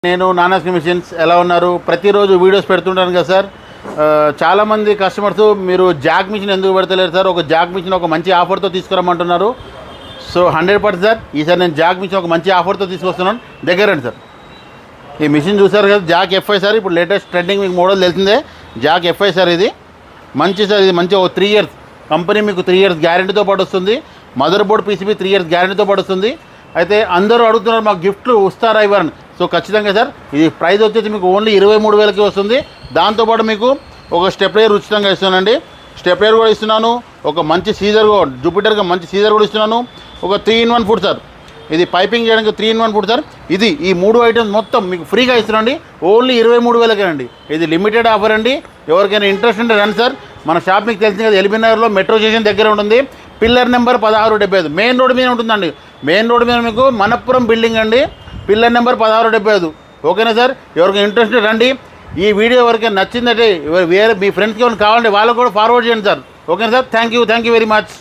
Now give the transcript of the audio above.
నేను నానాస్ మిషన్స్ ఎలా ఉన్నారు? ప్రతిరోజు వీడియోస్ పెడుతుంటాను కదా సార్. చాలామంది కస్టమర్స్ మీరు జాక్ మిషన్ ఎందుకు పెడతలేరు సార్, ఒక జాక్ మిషన్ ఒక మంచి ఆఫర్తో తీసుకురమ్మంటున్నారు. సో 100% సార్, ఈసారి నేను జాక్ మిషన్ ఒక మంచి ఆఫర్తో తీసుకొస్తున్నాను. దగ్గరండి సార్. ఈ మిషన్ చూసారు కదా, జాక్ ఎఫ్ఐ సార్. ఇప్పుడు లేటెస్ట్ ట్రెండింగ్ మీకు మోడల్ తెలిసిందే, జాక్ ఎఫ్ఐ సార్. ఇది మంచి సార్, ఇది మంచి 3 ఇయర్స్ కంపెనీ మీకు 3 ఇయర్స్ గ్యారెంటీతో పాటు వస్తుంది. మదర్ బోర్డ్ పీసీబీ 3 ఇయర్స్ గ్యారెంటీతో పాటు వస్తుంది. అయితే అందరూ అడుగుతున్నారు మాకు గిఫ్ట్లు వస్తారా ఇవ్వరని. సో ఖచ్చితంగా సార్, ఇది ప్రైస్ వచ్చేసి మీకు ఓన్లీ 23,000కి వస్తుంది. దాంతోపాటు మీకు ఒక స్టెప్లైజర్ ఉచితంగా ఇస్తున్నానండి. స్టెప్లైజర్ కూడా ఇస్తున్నాను, ఒక మంచి సీజర్ జూపిటర్గా మంచి సీజర్ కూడా ఇస్తున్నాను. ఒక 3-in-1 ఫుడ్ సార్, ఇది పైపింగ్ చేయడానికి 3-in-1 ఫుడ్ సార్. ఇది ఈ 3 ఐటమ్స్ మొత్తం మీకు ఫ్రీగా ఇస్తున్నాండి, ఓన్లీ 23,000కేనండి. ఇది లిమిటెడ్ ఆఫర్ అండి. ఎవరికైనా ఇంట్రెస్ట్ ఉంటే రండి సార్. మన షాప్ మీకు తెలిసింది కదా, ఎల్బీ నగర్లో మెట్రో స్టేషన్ దగ్గర ఉంటుంది. పిల్లర్ నెంబర్ 1675 మెయిన్ రోడ్ మీద ఉంటుందండి. మెయిన్ రోడ్ మీద మీకు మనప్పురం బిల్డింగ్ అండి, పిల్లర్ నెంబర్ 1675. ఓకేనా సార్? ఎవరికైనా ఇంట్రెస్ట్ రండి. ఈ వీడియో ఎవరికైనా నచ్చిందంటే వేరే మీ ఫ్రెండ్స్కి ఏమైనా కావాలంటే వాళ్ళకు కూడా ఫార్వర్డ్ చేయండి సార్. ఓకేనా sir? Thank you very much.